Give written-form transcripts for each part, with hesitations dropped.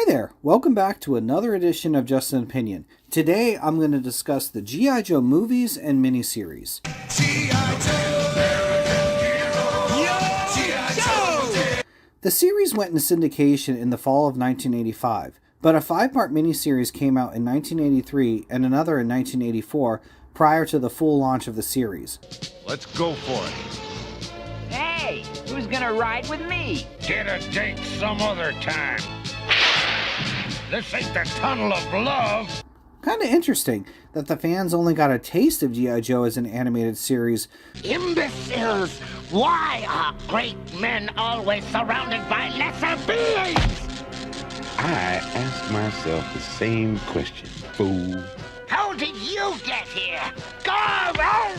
there, welcome back to another edition of Just an Opinion. Today I'm going to discuss the G.I. Joe movies and miniseries. The series went into syndication in the fall of 1985, but a 5-part miniseries came out in 1983 and another in 1984 prior to the full launch of the series. Let's go for it. Hey, who's gonna ride with me? Get a date some other time. This ain't the tunnel of love. Kind of interesting that the fans only got a taste of G.I. Joe as an animated series. Imbeciles! Why are great men always surrounded by lesser beings? I ask myself the same question, fool. How did you get here? Go on!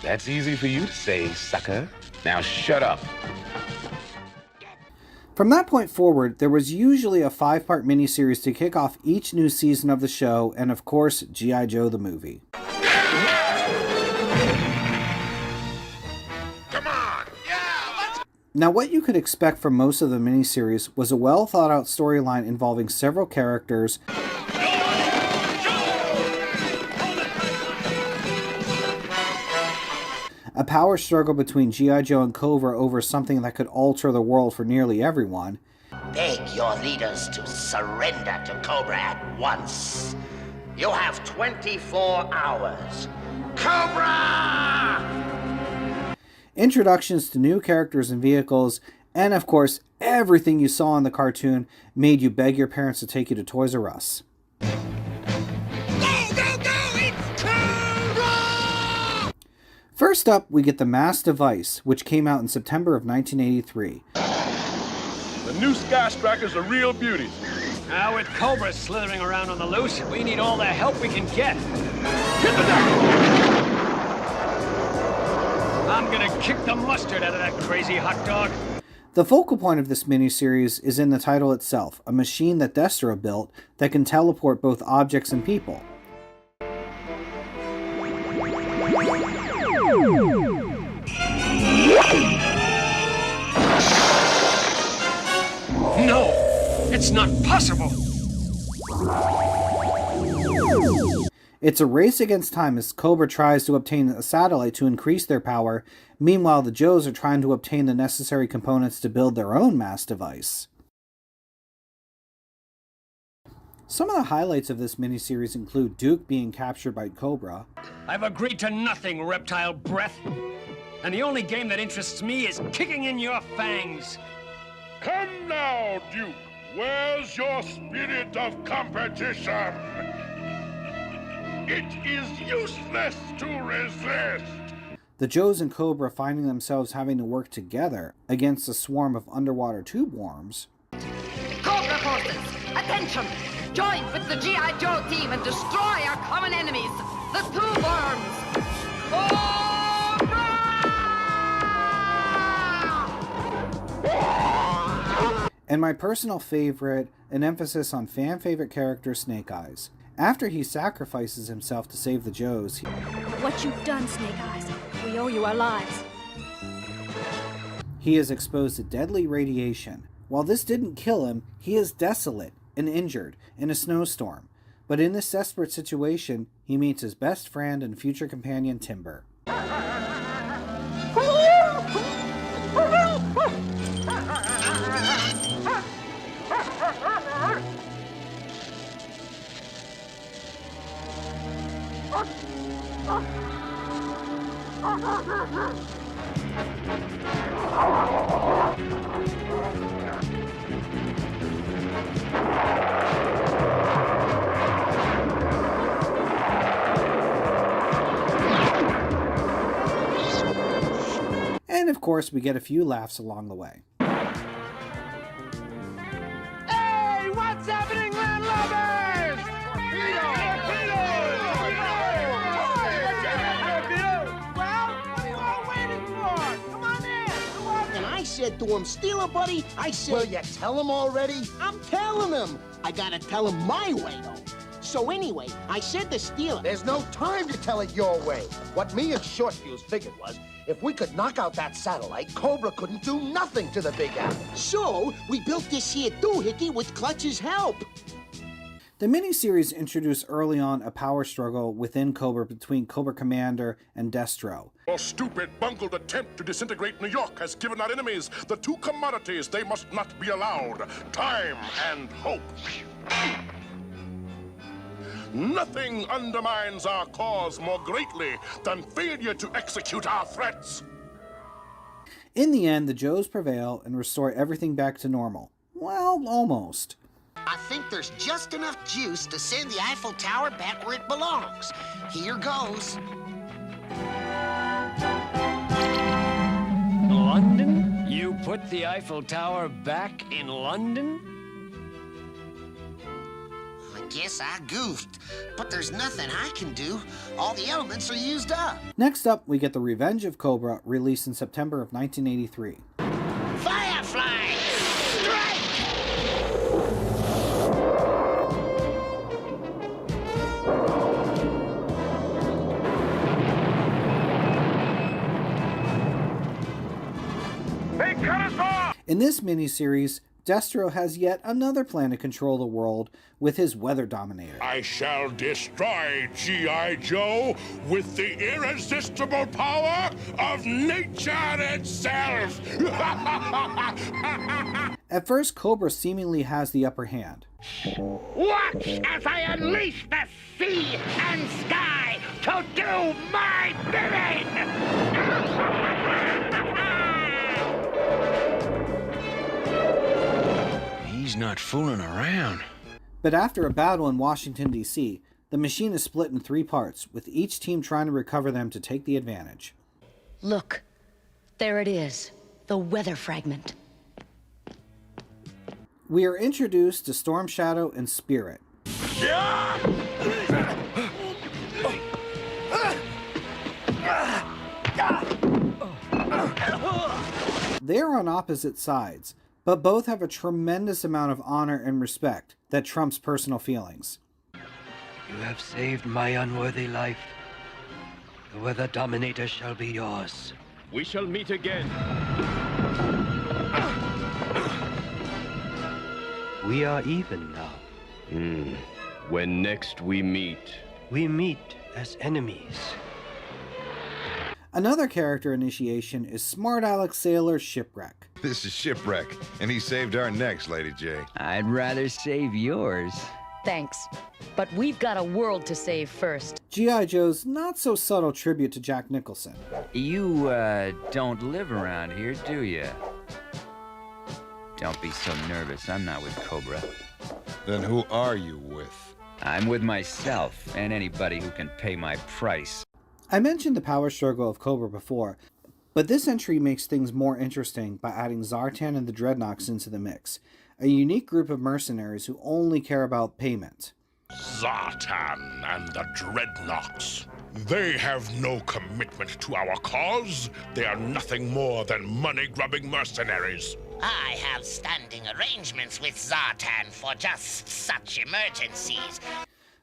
That's easy for you to say, sucker. Now shut up. From that point forward, there was usually a 5-part miniseries to kick off each new season of the show, and of course, G.I. Joe the movie. Come on! Yeah, let's... Now, what you could expect from most of the miniseries was a well-thought-out storyline involving several characters, a power struggle between G.I. Joe and Cobra over something that could alter the world for nearly everyone, Beg your leaders to surrender to Cobra at once. You have 24 hours. Cobra! introductions to new characters and vehicles, and of course, everything you saw in the cartoon made you beg your parents to take you to Toys R Us. Go, go, go! It's Cobra! First up, we get the Mass Device, which came out in September of 1983. The new Sky Striker's a real beauty. Now with Cobra slithering around on the loose, we need all the help we can get. Hit the deck! I'm gonna kick the mustard out of that crazy hot dog. The focal point of this miniseries is in the title itself, a machine that Destro built that can teleport both objects and people. No, it's not possible. It's a race against time as Cobra tries to obtain a satellite to increase their power. Meanwhile, the Joes are trying to obtain the necessary components to build their own mass device. Some of the highlights of this miniseries include Duke being captured by Cobra, I've agreed to nothing, reptile breath. And the only game that interests me is kicking in your fangs. Come now, Duke. Where's your spirit of competition? It is useless to resist. the Joes and Cobra finding themselves having to work together against a swarm of underwater tube worms, Cobra forces, attention! Join with the G.I. Joe team and destroy our common enemies, the tube worms! and my personal favorite, an emphasis on fan-favorite character Snake Eyes. After he sacrifices himself to save the Joes, What you've done, Snake Eyes. We owe you our lives. he is exposed to deadly radiation. While this didn't kill him, he is desolate and injured in a snowstorm. But in this desperate situation, he meets his best friend and future companion Timber. And of course, we get a few laughs along the way. Hey, what's happening, landlubbers? Well, what are you all waiting for? Come on in. Come on in. And I said to him, Stealer buddy, I said... Will you tell him already? I'm telling him. I gotta tell him my way, though. So anyway, I said to Stealer... There's no time to tell it your way. What me and Short Fuse figured was, If we could knock out that satellite, Cobra couldn't do nothing to the Big Apple. So, we built this here doohickey with Clutch's help. The miniseries introduced early on a power struggle within Cobra between Cobra Commander and Destro. Your stupid, bungled attempt to disintegrate New York has given our enemies the two commodities they must not be allowed: time and hope. Nothing undermines our cause more greatly than failure to execute our threats. In the end, the Joes prevail and restore everything back to normal. Well, almost. I think there's just enough juice to send the Eiffel Tower back where it belongs. Here goes. London? You put the Eiffel Tower back in London? I guess I goofed, but there's nothing I can do. All the elements are used up. Next up, we get The Revenge of Cobra, released in September of 1983. Firefly! Strike! They cut us off! In this miniseries, Destro has yet another plan to control the world with his Weather Dominator. I shall destroy G.I. Joe with the irresistible power of nature itself! At first, Cobra seemingly has the upper hand. Watch as I unleash the sea and sky to do my bidding! He's not fooling around. But after a battle in Washington, D.C., the machine is split in 3 parts, with each team trying to recover them to take the advantage. Look, there it is, the weather fragment. We are introduced to Storm Shadow and Spirit. They are on opposite sides, but both have a tremendous amount of honor and respect that trumps personal feelings. You have saved my unworthy life. The Weather Dominator shall be yours. We shall meet again. We are even now. When next we meet. We meet as enemies. Another character initiation is Smart Alex Sailor Shipwreck. This is Shipwreck, and he saved our necks, Lady J. I'd rather save yours. Thanks. But we've got a world to save first. G.I. Joe's not-so-subtle tribute to Jack Nicholson. You, don't live around here, do you? Don't be so nervous. I'm not with Cobra. Then who are you with? I'm with myself and anybody who can pay my price. I mentioned the power struggle of Cobra before, but this entry makes things more interesting by adding Zartan and the Dreadnoks into the mix, a unique group of mercenaries who only care about payment. Zartan and the Dreadnoks. They have no commitment to our cause. They are nothing more than money-grubbing mercenaries. I have standing arrangements with Zartan for just such emergencies.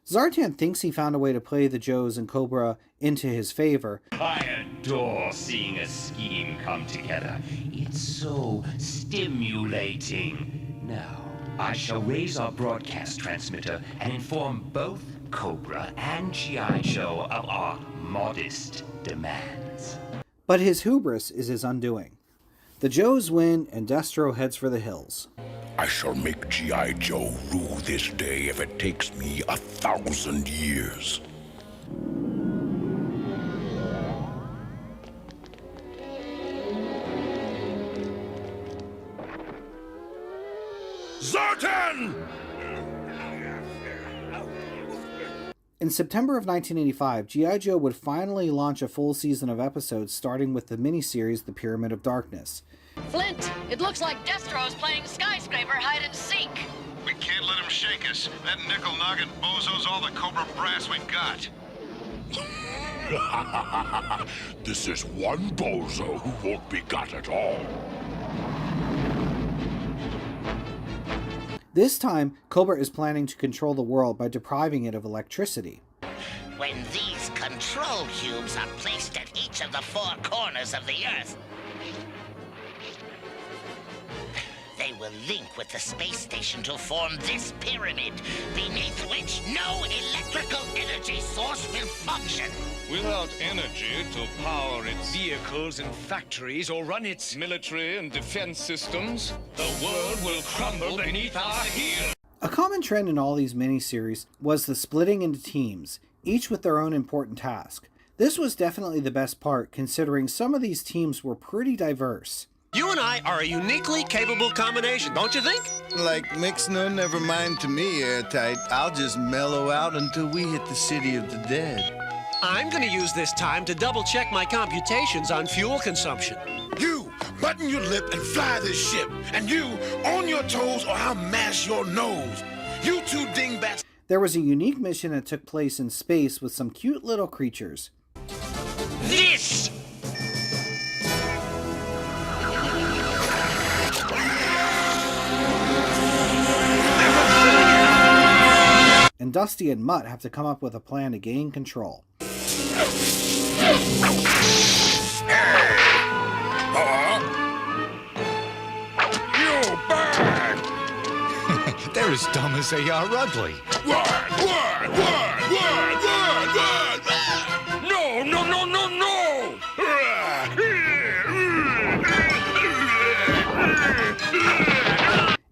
Zartan thinks he found a way to play the Joes and Cobra into his favor. I adore seeing a scheme come together. It's so stimulating. Now, I shall raise our broadcast transmitter and inform both Cobra and G.I. Joe of our modest demands. But his hubris is his undoing. The Joes win, and Destro heads for the hills. I shall make G.I. Joe rule this day if it takes me 1,000 years. Zartan! In September of 1985, G.I. Joe would finally launch a full season of episodes, starting with the miniseries The Pyramid of Darkness. Flint, it looks like Destro's playing skyscraper hide and seek. We can't let him shake us. That nickel-noggin bozo's all the Cobra brass we got. This is one bozo who won't be got at all. This time, Cobra is planning to control the world by depriving it of electricity. When these control cubes are placed at each of the 4 corners of the Earth, they will link with the space station to form this pyramid, beneath which no electrical energy source will function. Without energy to power its vehicles and factories or run its military and defense systems, the world will crumble beneath our heel. A common trend in all these miniseries was the splitting into teams, each with their own important task. This was definitely the best part, considering some of these teams were pretty diverse. You and I are a uniquely capable combination, don't you think? Like mix no never mind to me, Airtight. I'll just mellow out until we hit the city of the dead. I'm gonna use this time to double-check my computations on fuel consumption. You, button your lip and fly this ship. And you, on your toes or I'll mash your nose. You two dingbats. There was a unique mission that took place in space with some cute little creatures. This! And Dusty and Mutt have to come up with a plan to gain control. You bad! They're as dumb as they are ugly. Word! No, no, no, no, no!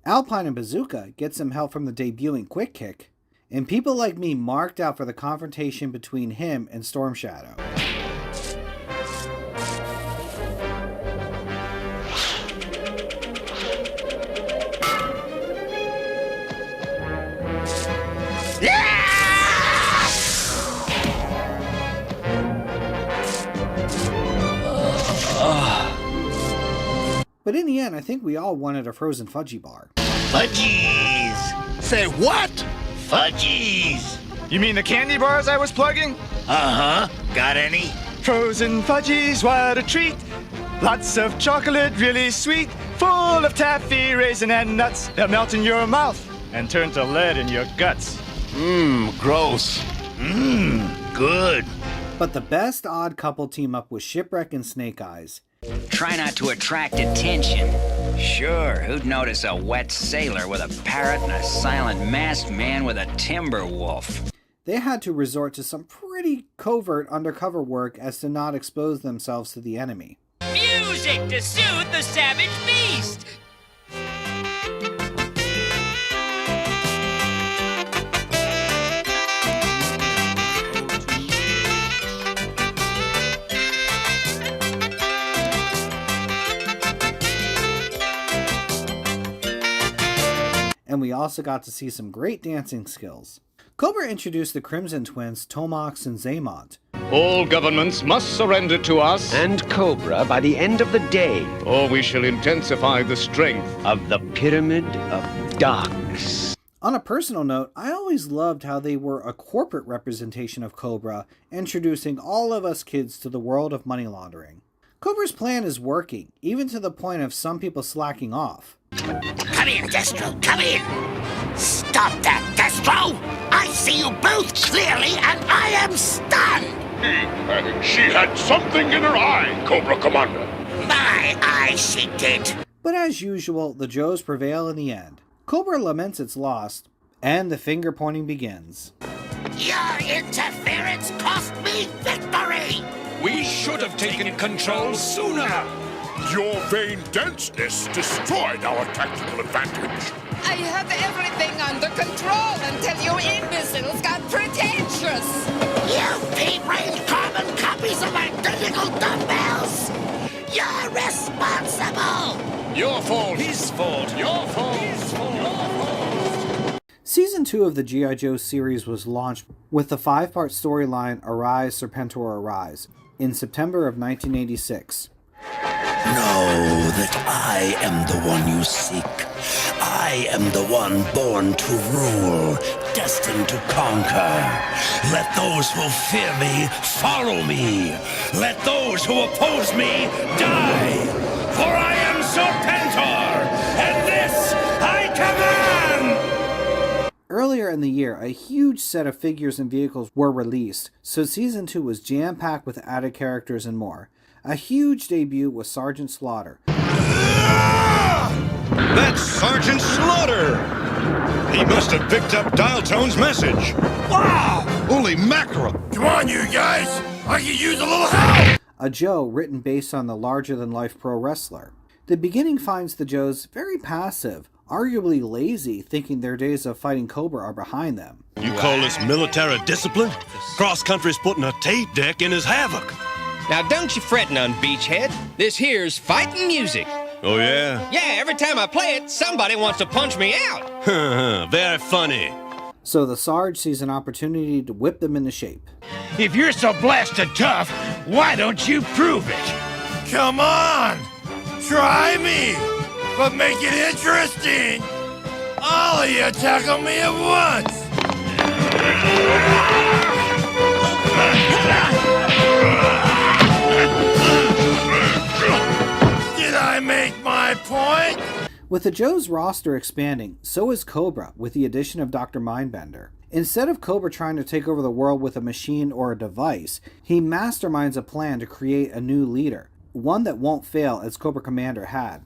Alpine and Bazooka get some help from the debuting Quick Kick, and people like me marked out for the confrontation between him and Storm Shadow. But in the end, I think we all wanted a frozen fudgy bar. Fudgies! Say what? Fudgies! You mean the candy bars I was plugging? Uh-huh. Got any? Frozen fudgies, what a treat! Lots of chocolate, really sweet, full of taffy, raisin, and nuts. They'll melt in your mouth and turn to lead in your guts. Mmm, gross. Mmm, good. But the best odd couple team up was Shipwreck and Snake Eyes. Try not to attract attention. Sure, who'd notice a wet sailor with a parrot and a silent masked man with a timber wolf? They had to resort to some pretty covert undercover work as to not expose themselves to the enemy. Music to soothe the savage beast! And we also got to see some great dancing skills. Cobra introduced the Crimson Twins, Tomox and Zaymont. All governments must surrender to us And Cobra by the end of the day or we shall intensify the strength of the Pyramid of Darkness. On a personal note, I always loved how they were a corporate representation of Cobra, introducing all of us kids to the world of money laundering. Cobra's plan is working, even to the point of some people slacking off. Come in, Destro, come in! Stop that, Destro! I see you both clearly, and I am stunned! She had something in her eye, Cobra Commander. My eye, she did. But as usual, the Joes prevail in the end. Cobra laments its loss, and the finger pointing begins. Your interference cost me victory! We should have taken control sooner! Your vain denseness destroyed our tactical advantage. I have everything under control until you imbeciles got pretentious. You pea-brained carbon copies of identical dumbbells! You're responsible! Your fault! His fault! Your fault! His fault! Your fault! Season 2 of the G.I. Joe series was launched with the 5-part storyline Arise, Serpentor, Arise in September of 1986. Know that I am the one you seek. I am the one born to rule, destined to conquer. Let those who fear me follow me. Let those who oppose me die. For I am Serpentor, and this I command! Earlier Earlier in the year, a huge set of figures and vehicles were released, so Season 2 was jam-packed with added characters and more. A huge debut was Sergeant Slaughter. That's Sergeant Slaughter! He must have picked up Dial Tone's message. Wow! Holy mackerel! Come on, you guys! I could use a little help! A Joe written based on the larger-than-life pro wrestler. The beginning finds the Joes very passive, arguably lazy, thinking their days of fighting Cobra are behind them. You call this military discipline? Cross country's putting a tape deck in his havoc. Now don't you fret none, Beachhead. This here's fighting music. Oh, yeah? Yeah, every time I play it, somebody wants to punch me out. Very funny. So the Sarge sees an opportunity to whip them into shape. If you're so blasted tough, why don't you prove it? Come on! Try me! But make it interesting! All of you tackle me at once! Did I make my point? With the Joe's roster expanding, so is Cobra with the addition of Dr. Mindbender. Instead of Cobra trying to take over the world with a machine or a device, he masterminds a plan to create a new leader, one that won't fail as Cobra Commander had.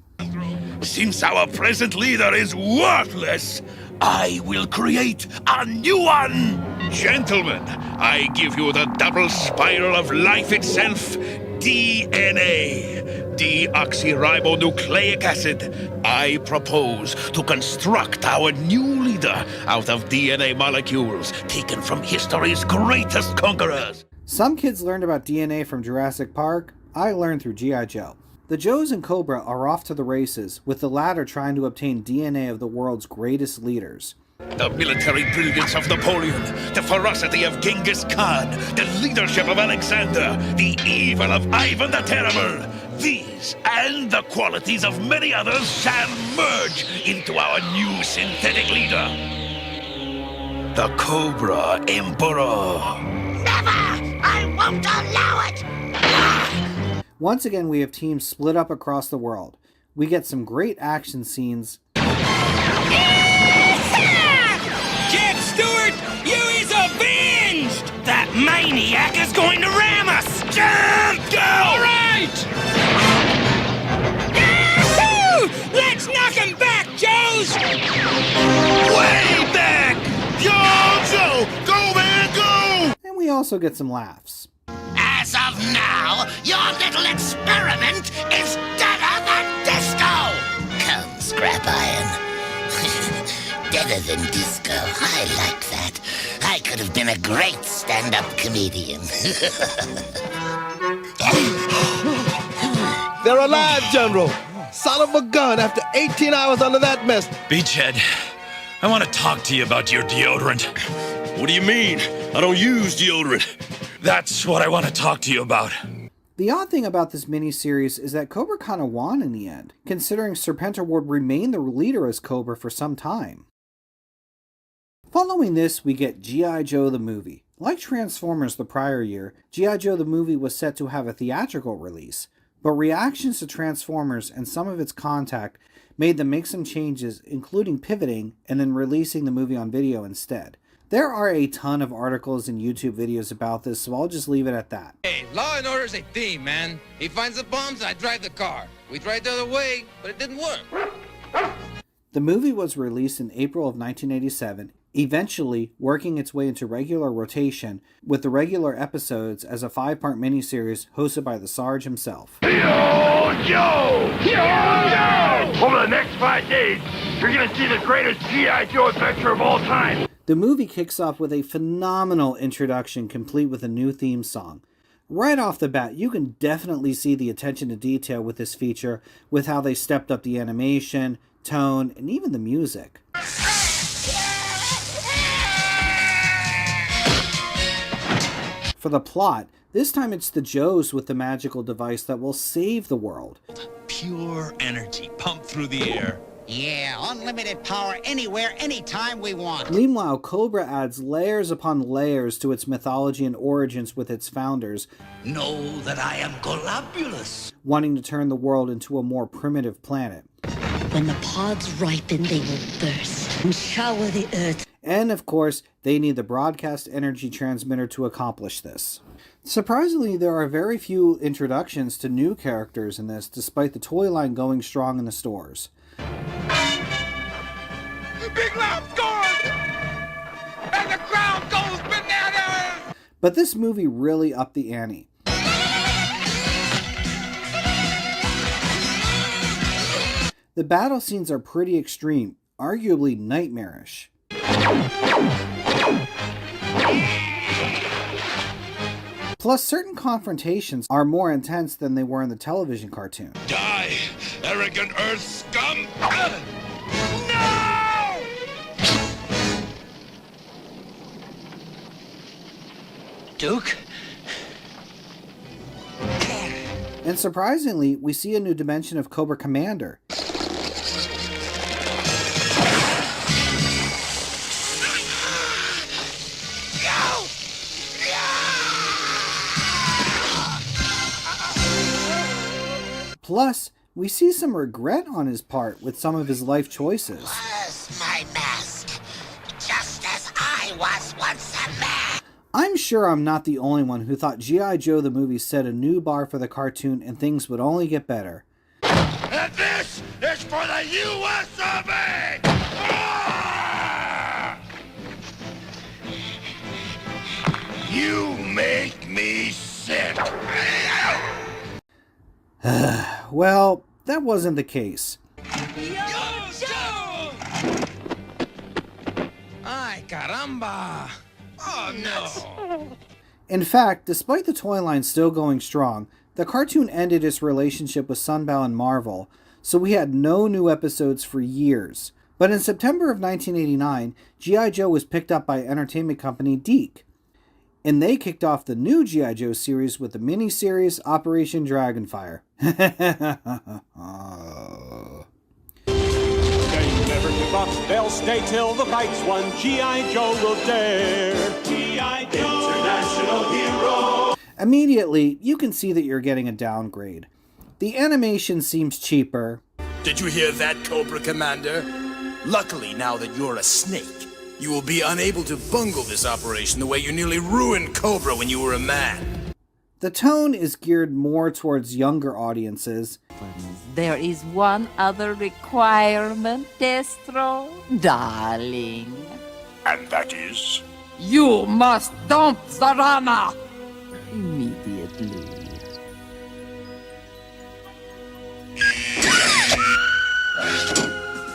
Since our present leader is worthless, I will create a new one! Gentlemen, I give you the double spiral of life itself, DNA. Deoxyribonucleic acid. I propose to construct our new leader out of DNA molecules taken from history's greatest conquerors. Some kids learned about DNA from Jurassic Park. I learned through G.I. Joe. The Joes and Cobra are off to the races, with the latter trying to obtain DNA of the world's greatest leaders. The military brilliance of Napoleon, the ferocity of Genghis Khan, the leadership of Alexander, the evil of Ivan the Terrible. These and the qualities of many others shall merge into our new synthetic leader, the Cobra Emperor. Never! I won't allow it! Once again, we have teams split up across the world. We get some great action scenes. Jack Stewart, you is avenged! That maniac is going to ram us! Jump! Go! All right! Yahoo! Let's knock him back, Joes! Way back! Yo, Joe! Go, man, go! And we also get some laughs. As of now, your little experiment is deader than disco! Come, Scrap Iron. Deader than disco. I like that. I could have been a great stand-up comedian. They're alive, General! Son of a gun after 18 hours under that mess. Beachhead, I want to talk to you about your deodorant. What do you mean? I don't use deodorant. That's what I want to talk to you about. The odd thing about this miniseries is that Cobra kind of won in the end, considering Serpentor would remain the leader as Cobra for some time. Following this, we get G.I. Joe the movie. Like Transformers the prior year, G.I. Joe the movie was set to have a theatrical release, but reactions to Transformers and some of its contact made them make some changes, including pivoting and then releasing the movie on video instead. There are a ton of articles and YouTube videos about this, so I'll just leave it at that. Hey, Law and Order's a team, man. He finds the bombs, I drive the car. We tried the other way, but it didn't work. The movie was released in April of 1987, eventually working its way into regular rotation, with the regular episodes as a 5-part miniseries hosted by the Sarge himself. Yo, Joe! Yo, Joe! Over the next 5 days, you're gonna see the greatest G.I. Joe adventure of all time. The movie kicks off with a phenomenal introduction complete with a new theme song. Right off the bat, you can definitely see the attention to detail with this feature, with how they stepped up the animation, tone, and even the music. For the plot, this time it's the Joes with the magical device that will save the world. Pure energy pumped through the air. Yeah, unlimited power anywhere, anytime we want. Meanwhile, Cobra adds layers upon layers to its mythology and origins with its founders. Know that I am globulous. Wanting to turn the world into a more primitive planet. When the pods ripen, they will burst and shower the earth. And of course, they need the broadcast energy transmitter to accomplish this. Surprisingly, there are very few introductions to new characters in this, despite the toy line going strong in the stores. Big Loud scored! And the crowd goes bananas! But this movie really upped the ante. The battle scenes are pretty extreme, arguably nightmarish. Plus, certain confrontations are more intense than they were in the television cartoon. Die, arrogant Earth scum! Duke? And surprisingly, we see a new dimension of Cobra Commander. Plus, we see some regret on his part with some of his life choices. Where's my mask? Just as I was once a man. I'm sure I'm not the only one who thought G.I. Joe the movie set a new bar for the cartoon and things would only get better. And this is for the U.S. Army! Ah! You make me sick! Well, that wasn't the case. Ay, caramba! Oh, no! In fact, despite the toy line still going strong, the cartoon ended its relationship with Sunbow and Marvel, so we had no new episodes for years. But in September of 1989, G.I. Joe was picked up by entertainment company DiC, and they kicked off the new G.I. Joe series with the miniseries Operation Dragonfire. Never give up, they'll stay till the fight's won. G.I. Joe will dare. G.I. Joe, international hero. Immediately, you can see that you're getting a downgrade. The animation seems cheaper. Did you hear that, Cobra Commander? Luckily, now that you're a snake, you will be unable to bungle this operation the way you nearly ruined Cobra when you were a man. The tone is geared more towards younger audiences. There is one other requirement, Destro, darling. And that is? You must dump Zarana! Immediately.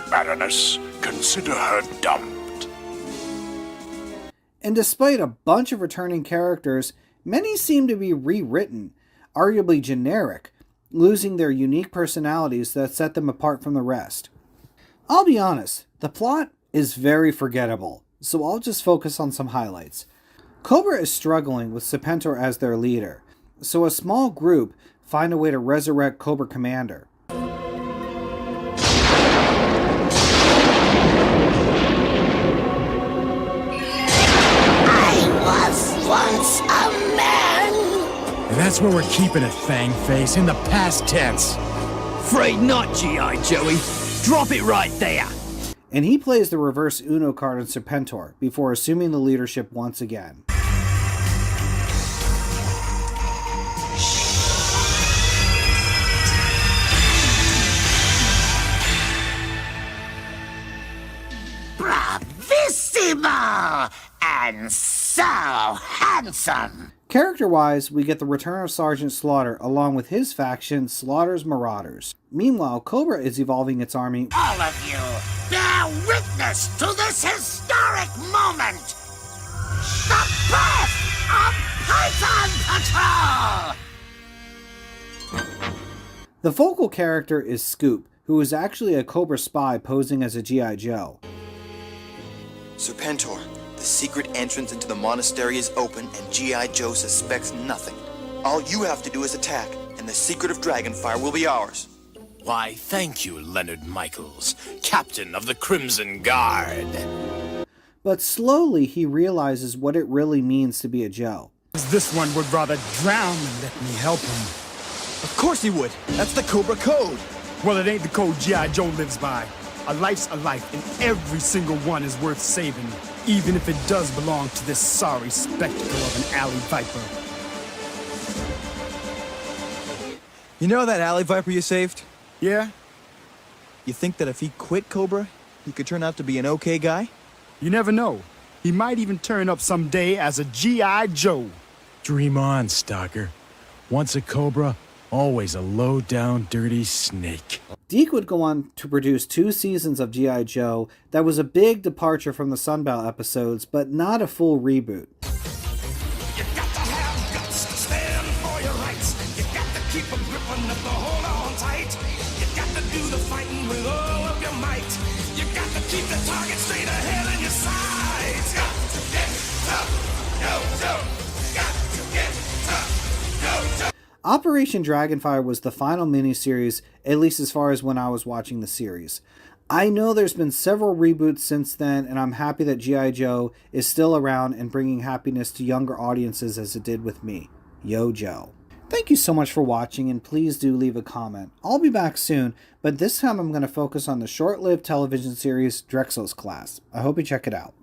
Baroness, consider her dumped. And despite a bunch of returning characters, many seem to be rewritten, arguably generic, losing their unique personalities that set them apart from the rest. I'll be honest, the plot is very forgettable, so I'll just focus on some highlights. Cobra is struggling with Serpentor as their leader, so a small group find a way to resurrect Cobra Commander. Once a man. And that's where we're keeping it, Fangface, in the past tense. Afraid not, G.I. Joey. Drop it right there. And he plays the reverse Uno card on Serpentor before assuming the leadership once again. Bravissimo! And so handsome! Character-wise, we get the return of Sergeant Slaughter along with his faction, Slaughter's Marauders. Meanwhile, Cobra is evolving its army. All of you, bear witness to this historic moment! The birth of Python Patrol! The focal character is Scoop, who is actually a Cobra spy posing as a G.I. Joe. Serpentor, the secret entrance into the monastery is open and G.I. Joe suspects nothing. All you have to do is attack, and the secret of Dragonfire will be ours. Why, thank you, Leonard Michaels, captain of the Crimson Guard. But slowly he realizes what it really means to be a Joe. This one would rather drown than let me help him. Of course he would. That's the Cobra Code. Well, it ain't the code G.I. Joe lives by. A life's a life, and every single one is worth saving. even if it does belong to this sorry spectacle of an alley viper. You know that alley viper you saved? Yeah? You think that if he quit Cobra, he could turn out to be an okay guy? You never know. He might even turn up someday as a G.I. Joe. Dream on, Stalker. Once a Cobra, always a low-down, dirty snake. Deke would go on to produce 2 seasons of G.I. Joe that was a big departure from the Sunbow episodes, but not a full reboot. Operation Dragonfire was the final miniseries, at least as far as when I was watching the series. I know there's been several reboots since then, and I'm happy that G.I. Joe is still around and bringing happiness to younger audiences as it did with me. Yo Joe. Thank you so much for watching, and please do leave a comment. I'll be back soon, but this time I'm going to focus on the short-lived television series Drexel's Class. I hope you check it out.